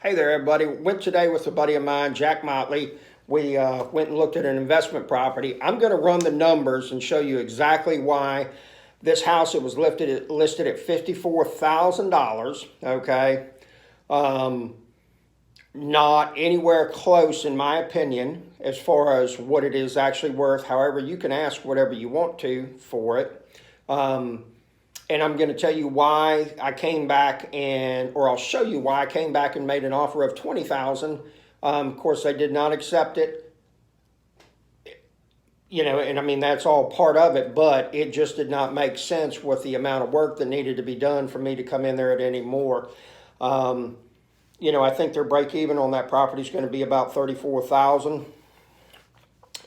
Hey there, everybody. Went today with a buddy of mine, Jack Motley. We went and looked at an investment property. I'm going to run the numbers and show you exactly why this house, it was listed at $54,000, okay? Not anywhere close, in my opinion, as far as what it is actually worth. However, you can ask whatever you want to for it. And I'm going to tell you why I came back or I'll show you why I came back and made an offer of $20,000. Of course, they did not accept it. And I mean, that's all part of it, but it just did not make sense with the amount of work that needed to be done for me to come in there at any more. I think their break even on that property is going to be about $34,000.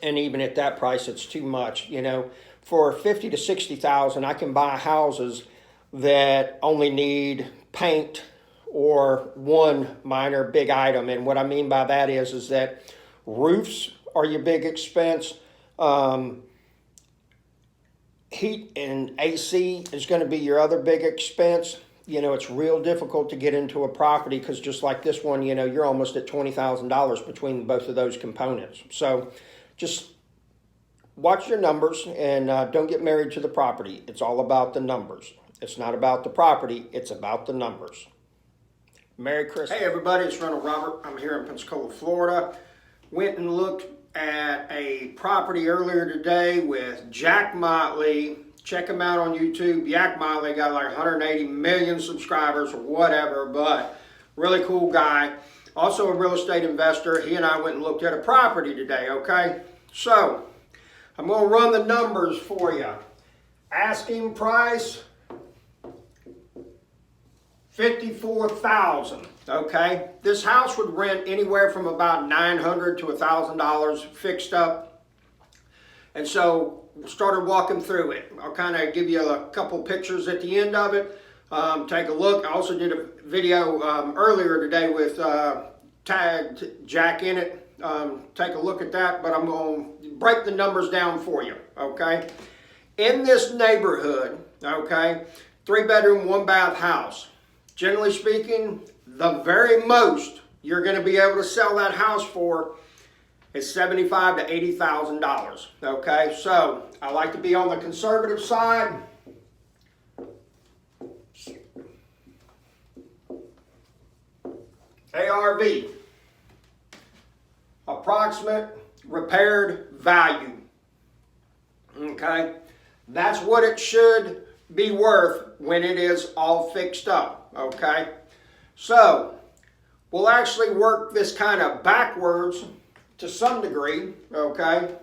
And even at that price, it's too much, For $50,000 to $60,000, I can buy houses that only need paint or one minor big item. And what I mean by that is that roofs are your big expense. Heat and AC is going to be your other big expense. It's real difficult to get into a property because just like this one, you're almost at $20,000 between both of those components. So just watch your numbers and don't get married to the property. It's all about the numbers. It's not about the property. It's about the numbers. Merry Christmas. Hey everybody, it's Rental Robert. I'm here in Pensacola, Florida. Went and looked at a property earlier today with Jack Motley. Check him out on YouTube. Jack Motley got like 180 million subscribers or whatever, but really cool guy. Also a real estate investor. He and I went and looked at a property today, okay? So, I'm going to run the numbers for you. Asking price, $54,000, okay? This house would rent anywhere from about $900 to $1,000 fixed up. And so, started walking through it. I'll kind of give you a couple pictures at the end of it. Take a look. I also did a video earlier today with tagged Jack in it. Take a look at that, but I'm going to break the numbers down for you, okay? In this neighborhood, okay, 3-bedroom, 1-bath house. Generally speaking, the very most you're going to be able to sell that house for is $75,000 to $80,000, okay? So, I like to be on the conservative side. ARV. Approximate repaired value. Okay, that's what it should be worth when it is all fixed up. Okay, so we'll actually work this kind of backwards to some degree. Okay,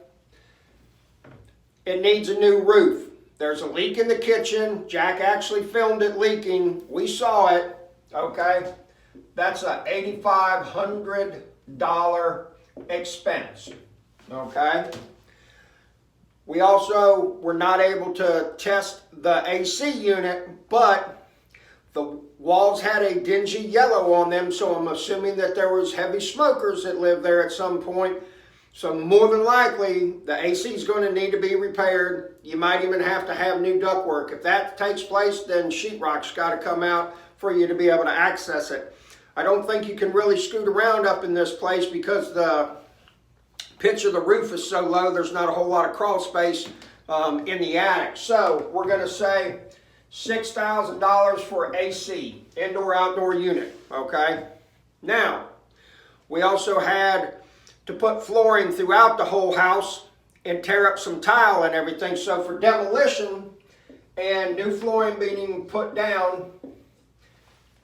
it needs a new roof. There's a leak in the kitchen. Jack actually filmed it leaking. We saw it. Okay, that's a $8,500 expense, okay? We also were not able to test the AC unit, but the walls had a dingy yellow on them, so I'm assuming that there was heavy smokers that lived there at some point. So more than likely, the AC is going to need to be repaired. You might even have to have new ductwork. If that takes place, then sheetrock's got to come out for you to be able to access it. I don't think you can really scoot around up in this place because the pitch of the roof is so low, there's not a whole lot of crawl space in the attic. So we're going to say $6,000 for AC, indoor-outdoor unit, okay? Now, we also had to put flooring throughout the whole house and tear up some tile and everything. So for demolition and new flooring being put down,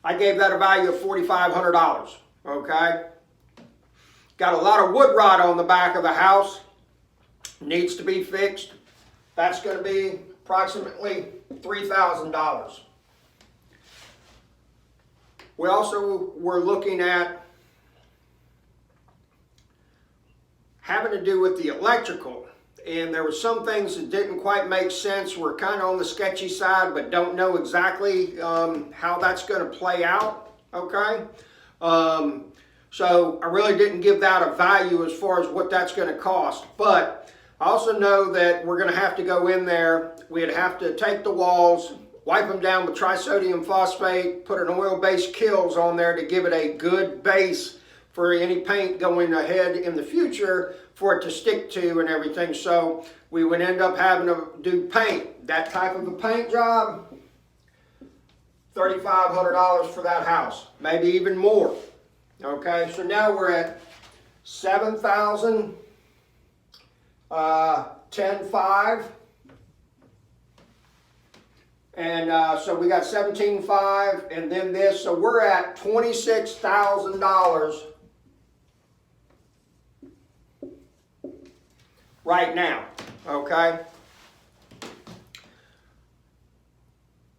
I gave that a value of $4,500, okay? Got a lot of wood rot on the back of the house. Needs to be fixed. That's going to be approximately $3,000. We also were looking at having to do with the electrical. And there were some things that didn't quite make sense. We're kind of on the sketchy side, but don't know exactly how that's going to play out, okay? So I really didn't give that a value as far as what that's going to cost. But I also know that we're going to have to go in there. We'd have to take the walls wipe them down with trisodium phosphate, put an oil-based Kilz on there to give it a good base for any paint going ahead in the future for it to stick to and everything. So we would end up having to do paint. That type of a paint job, $3,500 for that house, maybe even more. Okay, so now we're at 7,000, 10,500. And so we got 17,500 and then this. So we're at $26,000 right now, okay?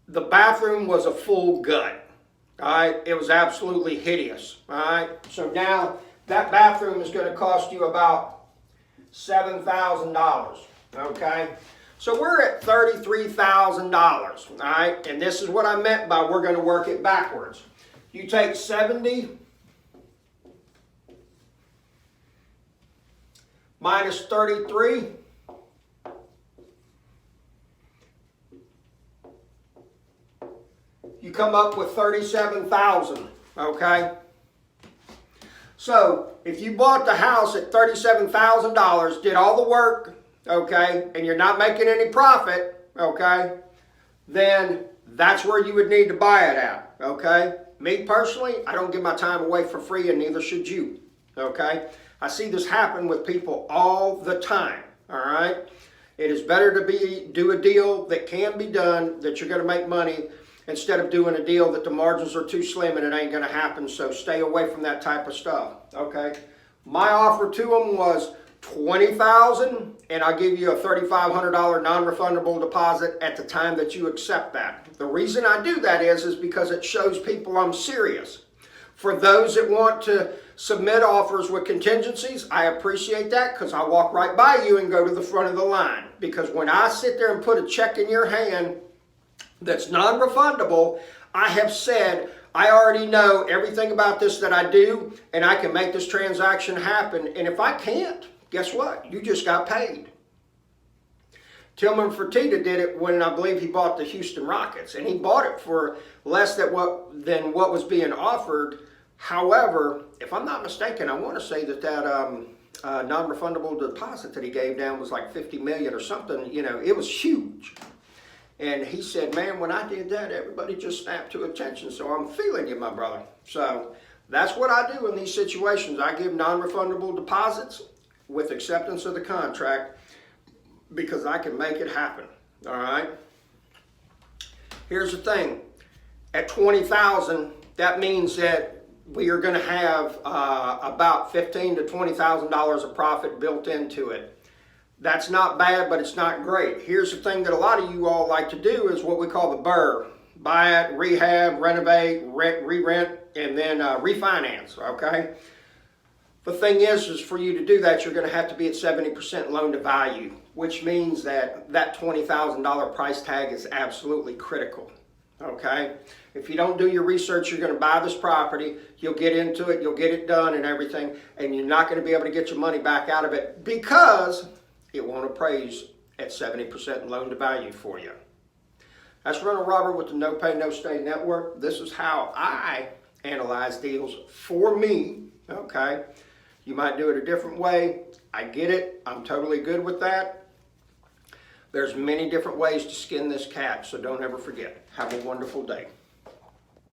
The bathroom was a full gut, all right? It was absolutely hideous, all right? So now that bathroom is going to cost you about $7,000, okay? So we're at $33,000, all right? And this is what I meant by we're going to work it backwards. You take 70 minus 33. You come up with 37,000, okay? So if you bought the house at $37,000, did all the work, okay, and you're not making any profit, okay, then that's where you would need to buy it at, okay? Me personally, I don't give my time away for free, and neither should you, okay? I see this happen with people all the time, all right? It is better to do a deal that can be done, that you're going to make money, instead of doing a deal that the margins are too slim and it ain't going to happen. So stay away from that type of stuff, okay? My offer to them was $20,000, and I'll give you a $3,500 non-refundable deposit at the time that you accept that. The reason I do that is because it shows people I'm serious. For those that want to submit offers with contingencies, I appreciate that, because I walk right by you and go to the front of the line. Because when I sit there and put a check in your hand that's non-refundable, I have said, I already know everything about this that I do, and I can make this transaction happen. And if I can't, guess what? You just got paid. Tillman Fertitta did it when I believe he bought the Houston Rockets, and he bought it for less than what was being offered. However, if I'm not mistaken, I want to say that non-refundable deposit that he gave down was like $50 million or something. You know, it was huge. And he said, man, when I did that, everybody just snapped to attention. So I'm feeling you, my brother. So that's what I do in these situations. I give non-refundable deposits with acceptance of the contract because I can make it happen. All right. Here's the thing. At $20,000, that means that we are going to have about $15,000 to $20,000 of profit built into it. That's not bad, but it's not great. Here's the thing that a lot of you all like to do is what we call the BRRRR. Buy it, rehab, renovate, re-rent, and then refinance, okay? The thing is for you to do that, you're going to have to be at 70% loan to value, which means that $20,000 price tag is absolutely critical, okay? If you don't do your research, you're going to buy this property, you'll get into it, you'll get it done and everything, and you're not going to be able to get your money back out of it because it won't appraise at 70% loan to value for you. That's Rental Robert with the No Pay, No Stay Network. This is how I analyze deals for me, okay? You might do it a different way. I get it. I'm totally good with that. There's many different ways to skin this cat, so don't ever forget. Have a wonderful day.